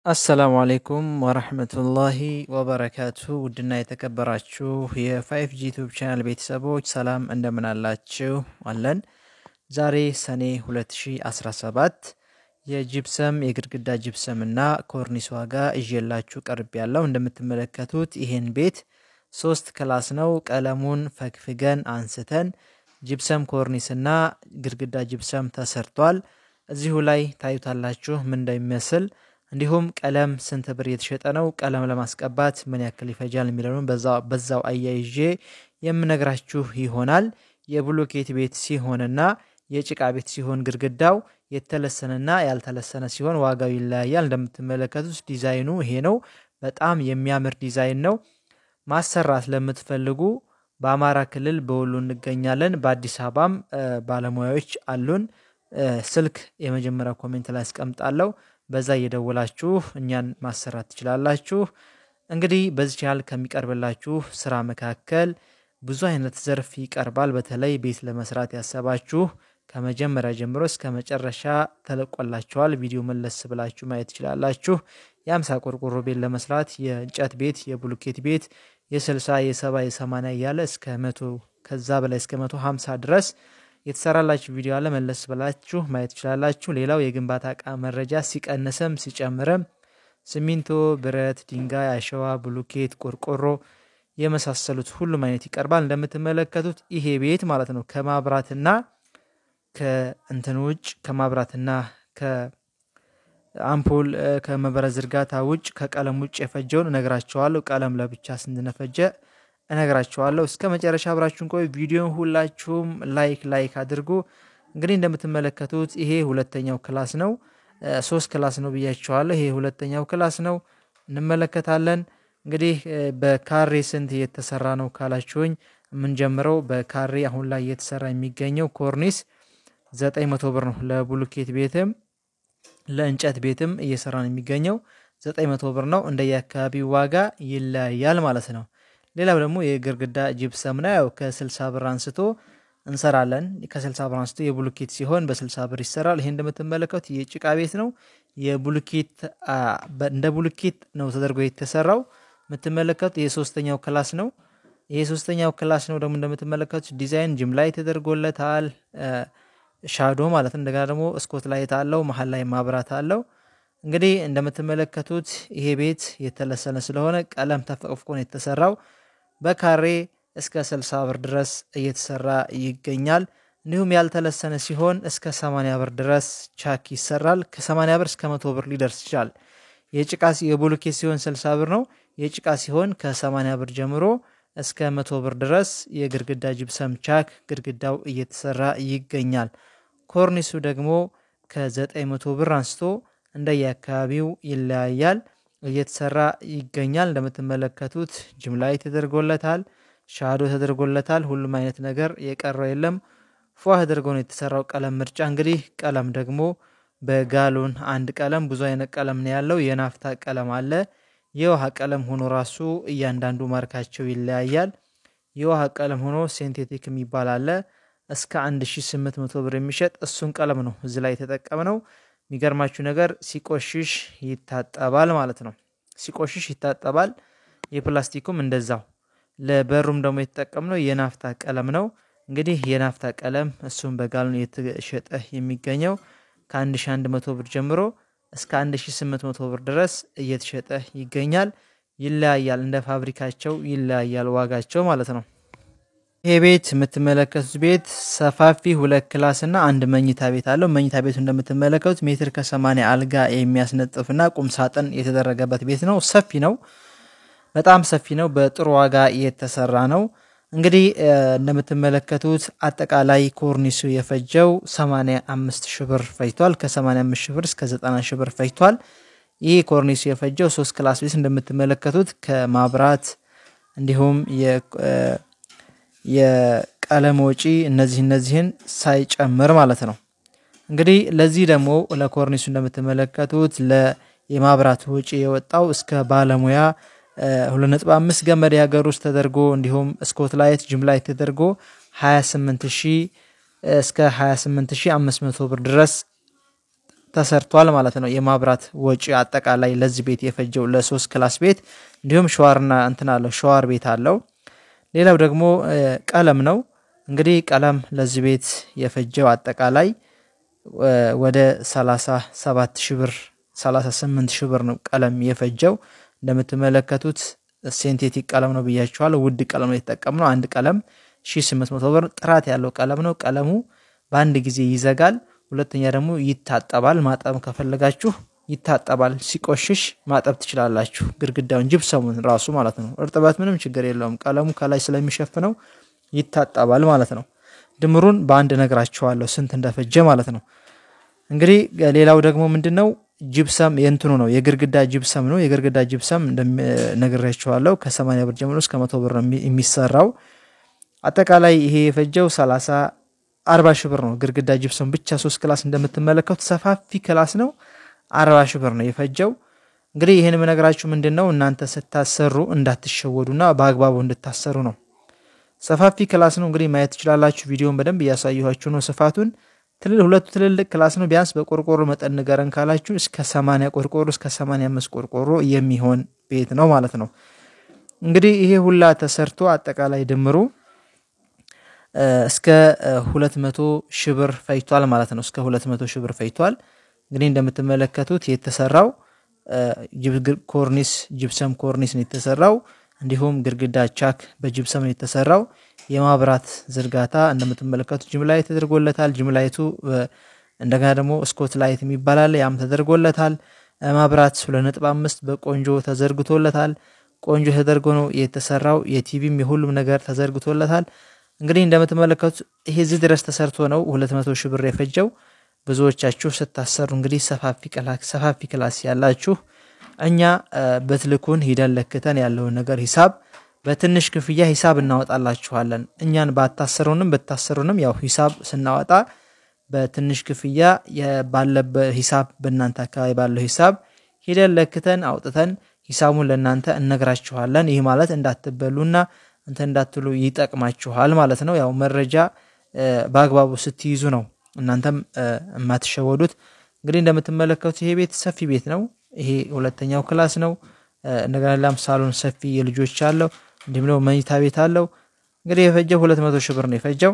አሰላሙ አለይኩም ወራህመቱላሂ ወበረካቱ ውድና የተከበራችሁ የ5G ዩቲዩብ ቻናል ቤተሰቦች ሰላም እንደምን አላችሁ አለን። ዛሬ ሰኔ 2017 የጂፕሰም የግድግዳ ጂፕሰም እና ኮርኒስ ዋጋ ይዤላችሁ ቀርቤያለሁ። እንደምትመለከቱት ይሄን ቤት 3 ክላስ ነው። ቀለሙን ፈግፍገን አንስተን ጂፕሰም ኮርኒስ እና ግድግዳ ጂፕሰም ተሰርቷል። እዚሁ ላይ ታዩታላችሁ ምን እንደሚመስል እንዲሁም ቀለም ስንት ብር የተሸጠ ነው፣ ቀለም ለማስቀባት ምን ያክል ይፈጃል የሚለውን በዛው አያይዤ የምነግራችሁ ይሆናል። የብሎኬት ቤት ሲሆንና የጭቃ ቤት ሲሆን ግድግዳው የተለሰነና ያልተለሰነ ሲሆን ዋጋው ይለያያል። እንደምትመለከቱት ዲዛይኑ ይሄ ነው። በጣም የሚያምር ዲዛይን ነው። ማሰራት ለምትፈልጉ በአማራ ክልል በወሎ እንገኛለን። በአዲስ አበባም ባለሙያዎች አሉን። ስልክ የመጀመሪያ ኮሜንት ላይ አስቀምጣለሁ። በዛ እየደወላችሁ እኛን ማሰራት ትችላላችሁ። እንግዲህ በዚህ ቻናል ከሚቀርብላችሁ ስራ መካከል ብዙ አይነት ዘርፍ ይቀርባል። በተለይ ቤት ለመስራት ያሰባችሁ ከመጀመሪያ ጀምሮ እስከ መጨረሻ ተለቆላችኋል። ቪዲዮ መለስ ብላችሁ ማየት ትችላላችሁ። የ50 ቆርቆሮ ቤት ለመስራት የእንጨት ቤት፣ የብሎኬት ቤት የ60 የ70 የ80 እያለ እስከ 100 ከዛ በላይ እስከ 150 ድረስ የተሰራላችሁ ቪዲዮ አለ። መለስ ብላችሁ ማየት ትችላላችሁ። ሌላው የግንባታ ዕቃ መረጃ ሲቀንስም ሲጨምርም ሲሚንቶ፣ ብረት፣ ድንጋይ፣ አሸዋ፣ ብሎኬት፣ ቆርቆሮ የመሳሰሉት ሁሉም አይነት ይቀርባል። እንደምትመለከቱት ይሄ ቤት ማለት ነው ከማብራትና ከእንትን ውጭ ከማብራትና ከአምፖል ከመብራት ዝርጋታ ውጭ ከቀለም ውጭ የፈጀውን እነግራችኋለሁ። ቀለም ለብቻ ስንነፈጀ እነግራችኋለሁ። እስከ መጨረሻ አብራችሁን ቆዩ። ቪዲዮን ሁላችሁም ላይክ አድርጉ። እንግዲህ እንደምትመለከቱት ይሄ ሁለተኛው ክላስ ነው። 3 ክላስ ነው ብያችኋለሁ። ይሄ ሁለተኛው ክላስ ነው። እንመለከታለን። እንግዲህ በካሬ ስንት የተሰራ ነው ካላችሁኝ የምንጀምረው በካሬ አሁን ላይ የተሰራ የሚገኘው ኮርኒስ 900 ብር ነው። ለብሎኬት ቤትም ለእንጨት ቤትም እየሰራ ነው የሚገኘው 900 ብር ነው። እንደየአካባቢው ዋጋ ይለያያል ማለት ነው። ሌላው ደግሞ የግድግዳ ጂፕሰም ነው። ያው ከ60 ብር አንስቶ እንሰራለን። ከ60 ብር አንስቶ የብሎኬት ሲሆን በ60 ብር ይሰራል። ይሄ እንደምትመለከቱት የጭቃ ቤት ነው። የብሎኬት እንደ ብሎኬት ነው ተደርጎ የተሰራው። የምትመለከቱት የሶስተኛው ክላስ ነው። ይሄ ሶስተኛው ክላስ ነው። ደግሞ እንደምትመለከቱት ዲዛይን ጅም ላይ ተደርጎለታል። ሻዶ ማለት እንደገና ደግሞ ስኮት ላይት አለው። መሃል ላይ ማብራት አለው። እንግዲህ እንደምትመለከቱት ይሄ ቤት የተለሰነ ስለሆነ ቀለም ተፈቅፍቆ ነው የተሰራው። በካሬ እስከ 60 ብር ድረስ እየተሰራ ይገኛል። እንዲሁም ያልተለሰነ ሲሆን እስከ 80 ብር ድረስ ቻክ ይሰራል። ከ80 ብር እስከ 100 ብር ሊደርስ ይችላል። የጭቃ የብሎኬት ሲሆን 60 ብር ነው። የጭቃ ሲሆን ከ80 ብር ጀምሮ እስከ 100 ብር ድረስ የግድግዳ ጂፕሰም ቻክ ግድግዳው እየተሰራ ይገኛል። ኮርኒሱ ደግሞ ከ900 ብር አንስቶ እንደየአካባቢው ይለያያል እየተሰራ ይገኛል። እንደምትመለከቱት ጅም ላይ ተደርጎለታል። ሻዶ ተደርጎለታል። ሁሉም አይነት ነገር የቀረው የለም። ፏ ተደርጎ ነው የተሰራው። ቀለም ምርጫ እንግዲህ ቀለም ደግሞ በጋሎን አንድ ቀለም ብዙ አይነት ቀለም ነው ያለው። የናፍታ ቀለም አለ። የውሃ ቀለም ሆኖ ራሱ እያንዳንዱ ማርካቸው ይለያያል። የውሃ ቀለም ሆኖ ሴንቴቲክ የሚባል አለ። እስከ 1800 ብር የሚሸጥ እሱን ቀለም ነው እዚህ ላይ የተጠቀምነው። የሚገርማችሁ ነገር ሲቆሽሽ ይታጠባል ማለት ነው። ሲቆሽሽ ይታጠባል። የፕላስቲኩም እንደዛው። ለበሩም ደግሞ የተጠቀምነው የናፍታ ቀለም ነው። እንግዲህ የናፍታ ቀለም እሱም በጋሎን የተሸጠ የሚገኘው ከ1100 ብር ጀምሮ እስከ 1800 ብር ድረስ እየተሸጠ ይገኛል። ይለያያል፣ እንደ ፋብሪካቸው ይለያያል ዋጋቸው ማለት ነው። ይሄ ቤት የምትመለከቱት ቤት ሰፋፊ 2 ክላስ እና 1 መኝታ ቤት አለው። መኝታ ቤቱ እንደምትመለከቱት ሜትር ከ80 አልጋ የሚያስነጥፍና ቁም ሳጥን የተደረገበት ቤት ነው። ሰፊ ነው፣ በጣም ሰፊ ነው። በጥሩ ዋጋ የተሰራ ነው። እንግዲህ እንደምትመለከቱት አጠቃላይ ኮርኒሱ የፈጀው 85 ሺህ ብር ፈጅቷል። ከ85 ሺህ ብር እስከ 90 ሺህ ብር ፈጅቷል። ይህ ኮርኒሱ የፈጀው 3 ክላስ ቤት እንደምትመለከቱት ከማብራት እንዲሁም የቀለም ወጪ እነዚህን ሳይጨምር ማለት ነው። እንግዲህ ለዚህ ደግሞ ለኮርኒሱ እንደምትመለከቱት የማብራት ወጪ የወጣው እስከ ባለሙያ 2.5 ገመድ ያገር ውስጥ ተደርጎ እንዲሁም ስኮት ላይት ጅም ላይት ተደርጎ 28000 እስከ 28500 ብር ድረስ ተሰርቷል ማለት ነው። የማብራት ወጪ አጠቃላይ ለዚህ ቤት የፈጀው ለ3 ክላስ ቤት እንዲሁም ሻወርና እንትን አለው ሻወር ቤት አለው። ሌላው ደግሞ ቀለም ነው። እንግዲህ ቀለም ለዚህ ቤት የፈጀው አጠቃላይ ወደ 37000 ብር 38000 ብር ነው ቀለም የፈጀው። እንደምትመለከቱት ሴንቴቲክ ቀለም ነው ብያችኋለሁ። ውድ ቀለም ነው የተጠቀምነው። አንድ ቀለም 1800 ብር ጥራት ያለው ቀለም ነው። ቀለሙ በአንድ ጊዜ ይዘጋል። ሁለተኛ ደግሞ ይታጠባል። ማጠብ ከፈለጋችሁ ይታጠባል። ሲቆሽሽ ማጠብ ትችላላችሁ። ግድግዳውን ጅብሰሙን ራሱ ማለት ነው። እርጥበት ምንም ችግር የለውም። ቀለሙ ከላይ ስለሚሸፍነው ይታጠባል ማለት ነው። ድምሩን በአንድ ነግራችኋለሁ ስንት እንደፈጀ ማለት ነው። እንግዲህ ሌላው ደግሞ ምንድነው ጅብሰም የእንትኑ ነው የግድግዳ ጅብሰም ነው። የግድግዳ ጅብሰም እንደነግራችኋለሁ ከ80 ብር ጀምሮ እስከ 100 ብር የሚሰራው። አጠቃላይ ይሄ የፈጀው 40 ሺህ ብር ነው። ግድግዳ ጅብሰም ብቻ 3 ክላስ እንደምትመለከቱት ሰፋፊ ክላስ ነው። 40 ሺህ ብር ነው የፈጀው። እንግዲህ ይሄን የምነግራችሁ ምንድነው እናንተ ስታሰሩ እንዳትሸወዱና በአግባቡ እንድታሰሩ ነው። ሰፋፊ ክላስ ነው። እንግዲህ ማየት ትችላላችሁ። ቪዲዮውን በደንብ ያሳየኋችሁ ነው ስፋቱን። ሁለቱ ትልልቅ ክላስ ነው። ቢያንስ በቆርቆሮ መጠን ንገረን ካላችሁ እስከ 80 ቆርቆሮ እስከ 85 ቆርቆሮ የሚሆን ቤት ነው ማለት ነው። እንግዲህ ይሄ ሁላ ተሰርቶ አጠቃላይ ድምሩ እስከ 200 ሺህ ብር ፈይቷል ማለት ነው። እስከ 200 ሺህ ብር ፈይቷል። እንግዲህ እንደምትመለከቱት የተሰራው ጅብሰም ኮርኒስ ነው የተሰራው። እንዲሁም ግድግዳ ቻክ በጅብሰም ነው የተሰራው። የማብራት ዝርጋታ እንደምትመለከቱት ጅምላይት ተደርጎለታል። ጅምላይቱ እንደገና ደግሞ ስኮት ላይት የሚባል አለ ያም ተደርጎለታል። ማብራት 2.5 በቆንጆ ተዘርግቶለታል። ቆንጆ ተደርጎ ነው የተሰራው። የቲቪም የሁሉም ነገር ተዘርግቶለታል። እንግዲህ እንደምትመለከቱት ይሄ እዚህ ድረስ ተሰርቶ ነው 200 ሺህ ብር የፈጀው። ብዙዎቻችሁ ስታሰሩ እንግዲህ ሰፋፊ ክላስ ያላችሁ እኛ በትልኩን ሂደን ለክተን ያለውን ነገር ሂሳብ በትንሽ ክፍያ ሂሳብ እናወጣላችኋለን። እኛን በታሰሩንም ያው ሂሳብ ስናወጣ በትንሽ ክፍያ ባለበት ሂሳብ በእናንተ አካባቢ ባለው ሂሳብ ሂደን ለክተን አውጥተን ሂሳቡን ለእናንተ እነግራችኋለን። ይሄ ማለት እንዳትበሉና እንዳትሉ ይጠቅማችኋል ማለት ነው። ያው መረጃ በአግባቡ ስትይዙ ነው እናንተም የማትሸወዱት። እንግዲህ እንደምትመለከቱት ይሄ ቤት ሰፊ ቤት ነው። ይሄ ሁለተኛው ክላስ ነው። እንደገና ሳሎን ሰፊ የልጆች አለው። እንዲሁም ደግሞ መኝታ ቤት አለው። እንግዲህ የፈጀው 200 ሺህ ብር ነው የፈጀው።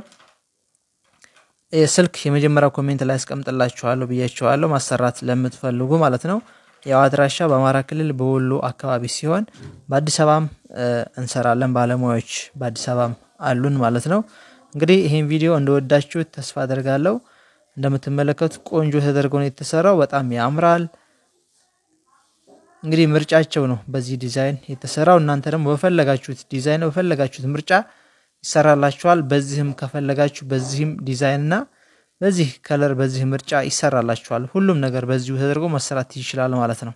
ስልክ የመጀመሪያው ኮሜንት ላይ አስቀምጥላችኋለሁ ብያችኋለሁ ማሰራት ለምትፈልጉ ማለት ነው። ያው አድራሻ በአማራ ክልል በወሎ አካባቢ ሲሆን በአዲስ አበባም እንሰራለን። ባለሙያዎች በአዲስ አበባም አሉን ማለት ነው። እንግዲህ ይሄን ቪዲዮ እንደወዳችሁት ተስፋ አደርጋለሁ። እንደምትመለከቱት ቆንጆ ተደርጎ ነው የተሰራው። በጣም ያምራል። እንግዲህ ምርጫቸው ነው በዚህ ዲዛይን የተሰራው። እናንተ ደግሞ በፈለጋችሁት ዲዛይን በፈለጋችሁት ምርጫ ይሰራላችኋል። በዚህም ከፈለጋችሁ በዚህም ዲዛይንና በዚህ ከለር በዚህ ምርጫ ይሰራላችኋል። ሁሉም ነገር በዚሁ ተደርጎ መሰራት ይችላል ማለት ነው።